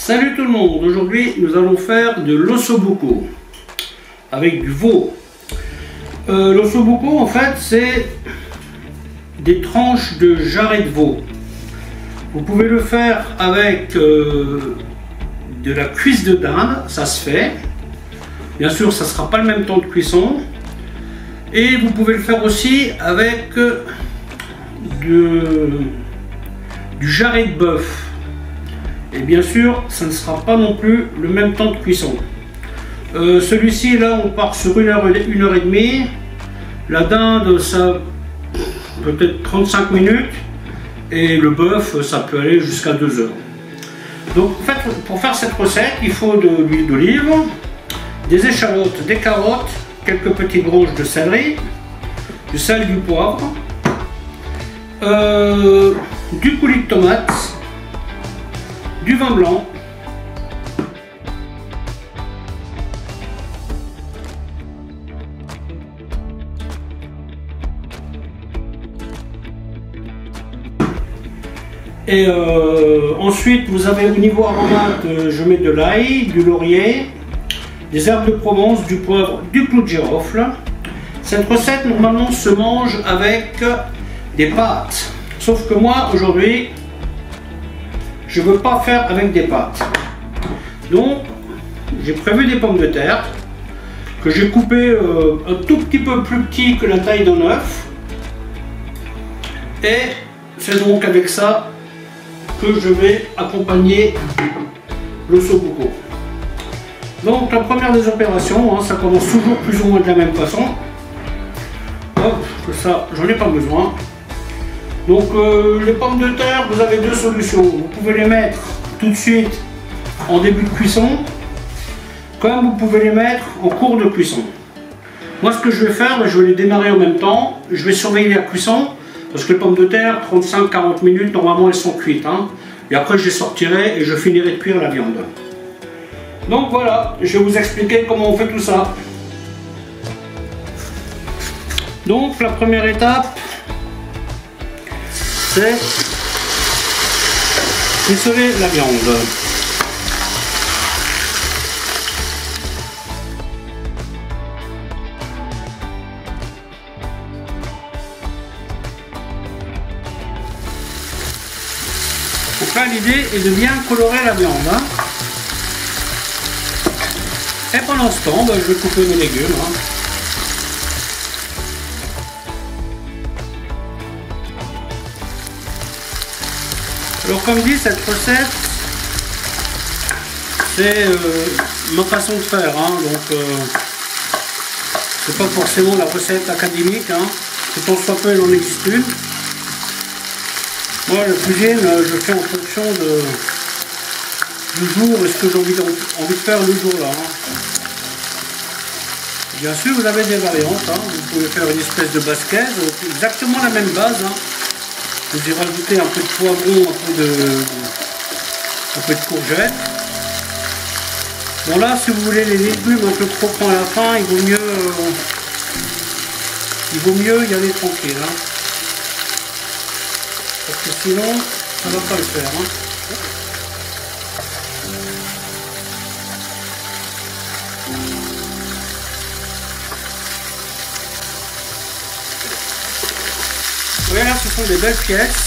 Salut tout le monde, aujourd'hui nous allons faire de l'ossobuco avec du veau. L'ossobuco en fait c'est des tranches de jarret de veau. Vous pouvez le faire avec de la cuisse de dinde, ça se fait. Bien sûr ça ne sera pas le même temps de cuisson. Et vous pouvez le faire aussi avec du jarret de bœuf. Et bien sûr, ça ne sera pas non plus le même temps de cuisson. Celui-ci, là, on part sur 1 heure et demie. La dinde, ça peut-être 35 minutes. Et le bœuf, ça peut aller jusqu'à 2 heures. Donc, en fait, pour faire cette recette, il faut de l'huile d'olive, des échalotes, des carottes, quelques petites branches de céleri, du sel, du poivre, du coulis de tomate, du vin blanc, et ensuite vous avez au niveau aromate, je mets de l'ail, du laurier, des herbes de Provence, du poivre, du clou de girofle. Cette recette normalement se mange avec des pâtes, sauf que moi aujourd'hui je ne veux pas faire avec des pâtes. Donc j'ai prévu des pommes de terre que j'ai coupées un tout petit peu plus petit que la taille d'un œuf. Et c'est donc avec ça que je vais accompagner l'ossobuco. Donc la première des opérations, ça commence toujours plus ou moins de la même façon. Hop, ça j'en ai pas besoin. Donc les pommes de terre, vous avez deux solutions. Vous pouvez les mettre tout de suite en début de cuisson, comme vous pouvez les mettre en cours de cuisson. Moi ce que je vais faire, je vais les démarrer en même temps. Je vais surveiller la cuisson, parce que les pommes de terre, 35-40 minutes, normalement elles sont cuites. Et après je les sortirai et je finirai de cuire la viande. Donc voilà, je vais vous expliquer comment on fait tout ça. Donc la première étape, c'est rissoler la viande. Donc là l'idée est de bien colorer la viande. Et pendant ce temps, je vais couper mes légumes. Alors comme dit, cette recette, c'est ma façon de faire, donc c'est pas forcément la recette académique, que tant soit peu il en existe une. Moi la cuisine, je fais en fonction du jour et ce que j'ai envie de faire le jour là. Bien sûr vous avez des variantes, vous pouvez faire une espèce de basquette, exactement la même base. Vous y rajoutez un peu de poivron, un peu de courgette. Bon là, si vous voulez les légumes un peu croquants à la fin, il vaut mieux y aller tranquille. Parce que sinon, ça ne va pas le faire. Voilà, ce sont des belles pièces.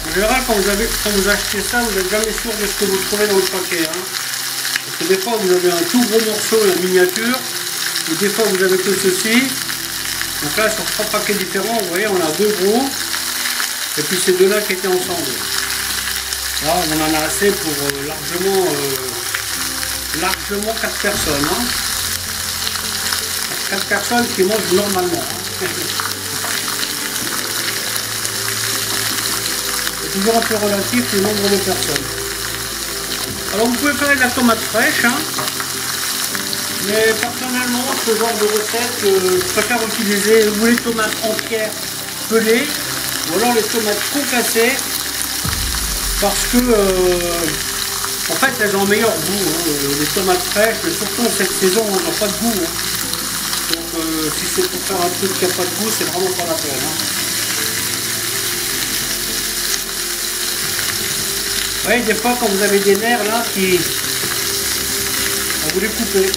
En général, quand vous achetez ça, vous n'êtes jamais sûr de ce que vous trouvez dans le paquet. Parce que des fois, vous avez un tout gros morceau en miniature, et des fois, vous avez que ceci. Donc là, sur 3 paquets différents, vous voyez, on a 2 gros, et puis ces deux-là qui étaient ensemble. Là, on en a assez pour largement 4 personnes. 4 personnes qui mangent normalement. C'est toujours un peu relatif le nombre de personnes. Alors vous pouvez faire de la tomate fraîche, mais personnellement ce genre de recette, je préfère utiliser ou les tomates entières pelées, ou alors les tomates concassées, parce que en fait elles ont un meilleur goût. Les tomates fraîches, surtout en cette saison, elles n'ont pas de goût. Donc si c'est pour faire un truc qui n'a pas de goût, c'est vraiment pas la peine. voyez, des fois quand vous avez des nerfs là qui... vous les coupez.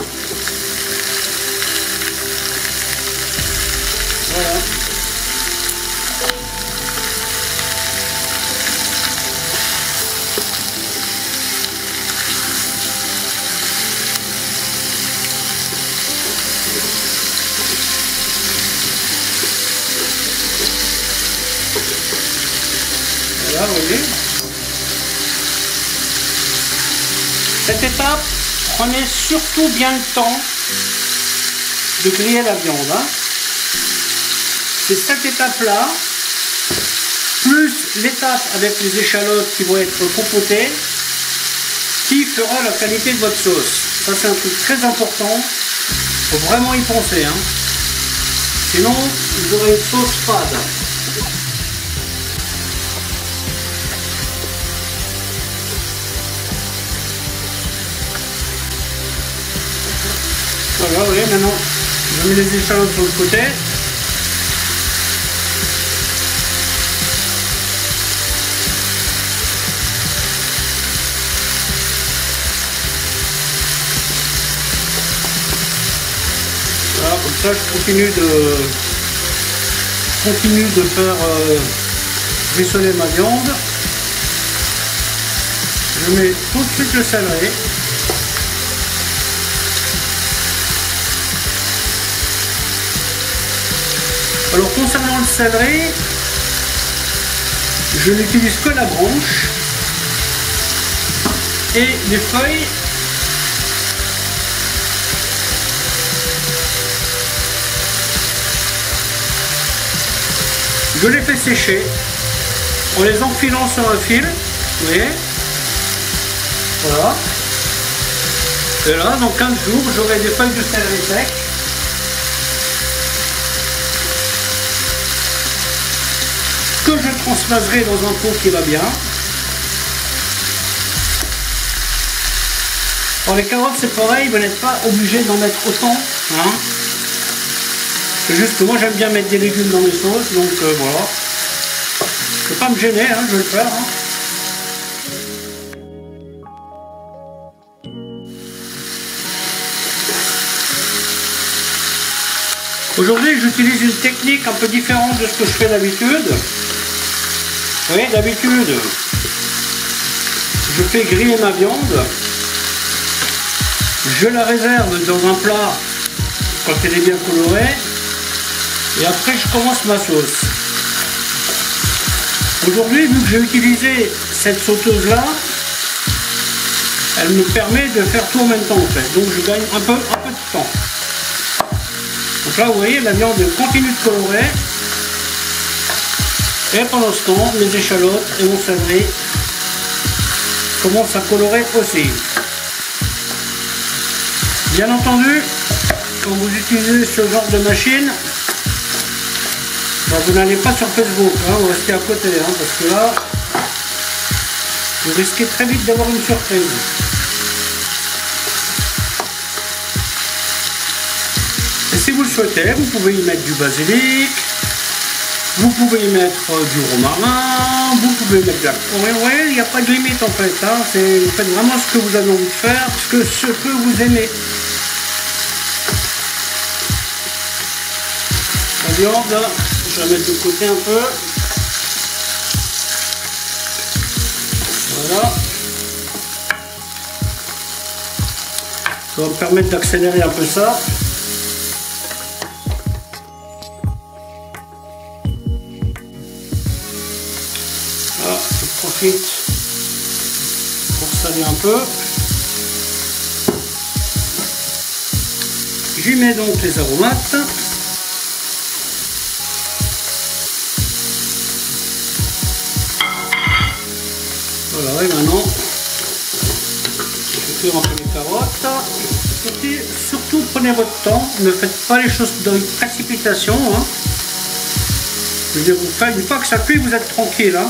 Voilà. Voilà, vous voyez. Cette étape, prenez surtout bien le temps de griller la viande. Hein. C'est cette étape-là, plus l'étape avec les échalotes qui vont être compotées, qui fera la qualité de votre sauce. Ça, c'est un truc très important. Il faut vraiment y penser. Hein. Sinon, vous aurez une sauce fade. Voilà, vous voyez, maintenant, je mets les échalotes sur le côté. Voilà, comme ça, je continue de faire rissoler ma viande. Je mets tout de suite le céleri. Alors concernant le céleri, je n'utilise que la branche et les feuilles. Je les fais sécher en les enfilant sur un fil, vous voyez. Voilà. Et là, dans 15 jours, j'aurai des feuilles de céleri sec. Que je transvaserai dans un pot qui va bien. Pour les carottes, c'est pareil, vous n'êtes pas obligé d'en mettre autant. Hein. C'est juste que moi j'aime bien mettre des légumes dans mes sauces, donc voilà. Je ne vais pas me gêner, hein, je vais le faire. Hein. Aujourd'hui, j'utilise une technique un peu différente de ce que je fais d'habitude. Vous voyez, d'habitude, je fais griller ma viande. Je la réserve dans un plat quand elle est bien colorée. Et après, je commence ma sauce. Aujourd'hui, vu que j'ai utilisé cette sauteuse-là, elle me permet de faire tout en même temps en fait. Donc je gagne un peu de temps. Donc là, vous voyez, la viande continue de colorer. Et pendant ce temps, mes échalotes et mon céleri commencent à colorer aussi. Bien entendu, quand vous utilisez ce genre de machine, ben vous n'allez pas sur Facebook, hein, vous restez à côté, hein, parce que là, vous risquez très vite d'avoir une surprise. Et si vous le souhaitez, vous pouvez y mettre du basilic, vous pouvez y mettre du romarin, vous pouvez mettre de la coriandre, il n'y a pas de limite en fait, hein, vous faites vraiment ce que vous avez envie de faire, ce que vous aimez. La viande, je vais la mettre de côté un peu. Voilà. Ça va me permettre d'accélérer un peu ça. Voilà, je profite pour saler un peu. J'y mets donc les aromates. Voilà, et maintenant, je cuire un peu les carottes. Surtout, prenez votre temps, ne faites pas les choses dans une précipitation. Hein. Je veux dire, vous faites, une fois que ça cuit, vous êtes tranquille. Hein.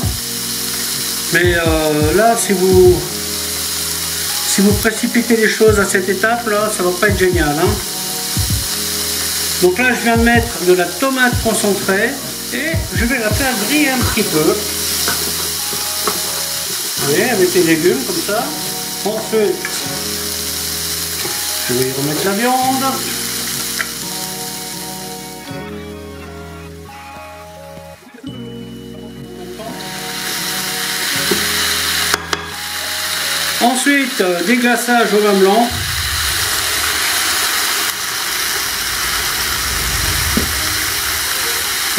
Mais là, si vous précipitez les choses à cette étape-là, ça ne va pas être génial. Hein. Donc là, je viens de mettre de la tomate concentrée et je vais la faire griller un petit peu. Vous voyez, avec les légumes comme ça. Ensuite, je vais y remettre la viande. Ensuite, déglaçage au vin blanc.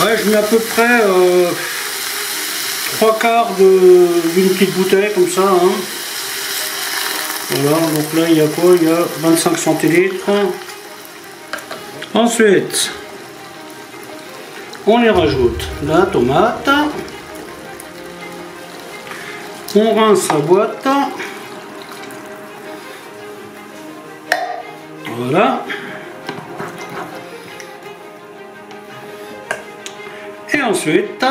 Ouais, je mets à peu près 3/4 d'une petite bouteille comme ça. Hein. Voilà, donc là il y a quoi? Il y a 25 centilitres. Ensuite, on y rajoute la tomate. On rince la boîte. Voilà. Et ensuite,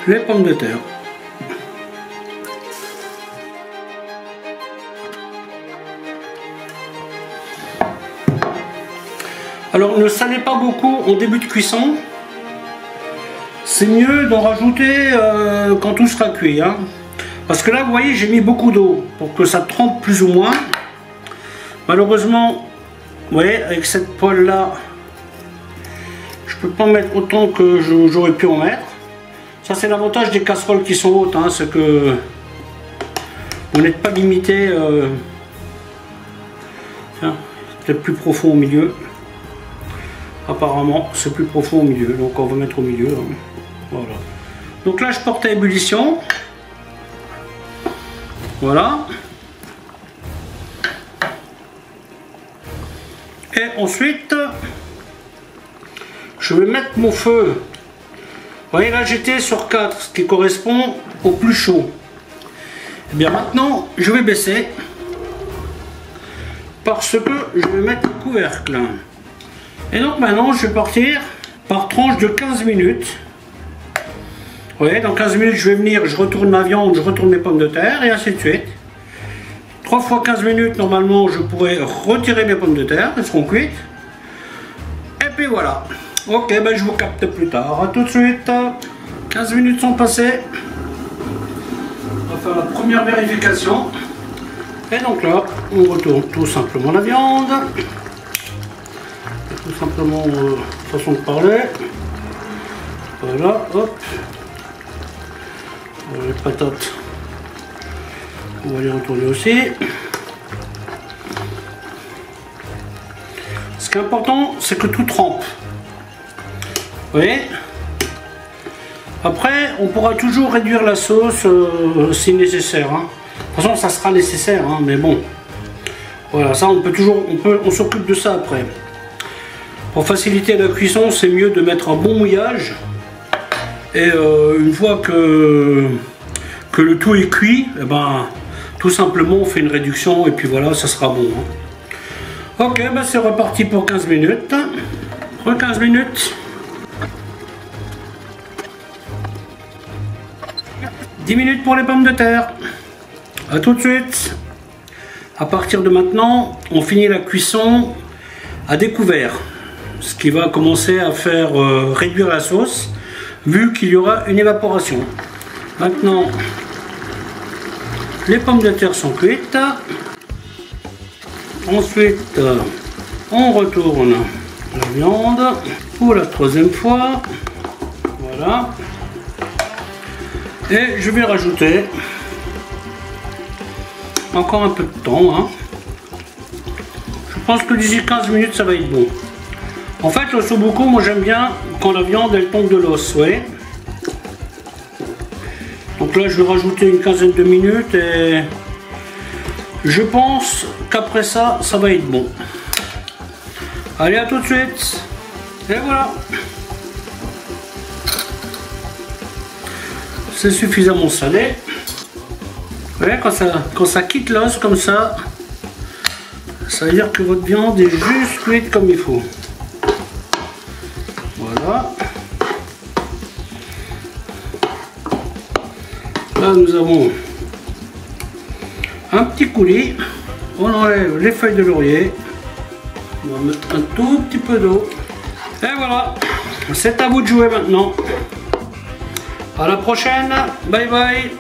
les pommes de terre. Alors ne salez pas beaucoup au début de cuisson. C'est mieux d'en rajouter quand tout sera cuit. Hein. Parce que là, vous voyez, j'ai mis beaucoup d'eau pour que ça trempe plus ou moins. Malheureusement, vous voyez, avec cette poêle là, je peux pas mettre autant que j'aurais pu en mettre. Ça, c'est l'avantage des casseroles qui sont hautes, hein, c'est que vous n'êtes pas limité. C'est plus profond au milieu. Apparemment, c'est plus profond au milieu, donc on va mettre au milieu. Hein. Voilà. Donc là, je porte à ébullition. Voilà. Et ensuite, je vais mettre mon feu. Vous voyez, là, j'étais sur 4, ce qui correspond au plus chaud. Et bien maintenant, je vais baisser. Parce que je vais mettre le couvercle. Et donc maintenant, je vais partir par tranche de 15 minutes. Vous voyez, dans 15 minutes, je vais venir, je retourne ma viande, je retourne mes pommes de terre, et ainsi de suite. 3 fois 15 minutes, normalement, je pourrai retirer mes pommes de terre, elles seront cuites. Et puis voilà. Ok, ben je vous capte plus tard. A tout de suite. 15 minutes sont passées. On va faire la première vérification. Et donc là, on retourne tout simplement la viande. Tout simplement, façon de parler. Voilà, hop. Les patates, on va les retourner aussi. Ce qui est important, c'est que tout trempe. Vous voyez? Après, on pourra toujours réduire la sauce si nécessaire. Hein. De toute façon, ça sera nécessaire, hein, mais bon. Voilà, ça on peut toujours, on s'occupe de ça après. Pour faciliter la cuisson, c'est mieux de mettre un bon mouillage. Et une fois que le tout est cuit, eh ben, tout simplement on fait une réduction et puis voilà, ça sera bon. Hein. Ok, ben c'est reparti pour 15 minutes. 15 minutes. 10 minutes pour les pommes de terre. A tout de suite. À partir de maintenant, on finit la cuisson à découvert. Ce qui va commencer à faire réduire la sauce, vu qu'il y aura une évaporation. Maintenant, les pommes de terre sont cuites. Ensuite, on retourne la viande pour la troisième fois. Voilà. Et je vais rajouter encore un peu de temps. Hein. Je pense que d'ici 15 minutes, ça va être bon. En fait, le ossobuco, moi j'aime bien quand la viande elle tombe de l'os, vous voyez. Donc là, je vais rajouter une quinzaine de minutes et je pense qu'après ça, ça va être bon. Allez, à tout de suite. Et voilà. C'est suffisamment salé. Vous voyez, quand ça quitte l'os comme ça veut dire que votre viande est juste cuite comme il faut. Voilà. Là, nous avons un petit coulis. On enlève les feuilles de laurier. On va mettre un tout petit peu d'eau. Et voilà. C'est à vous de jouer maintenant. À la prochaine, bye bye.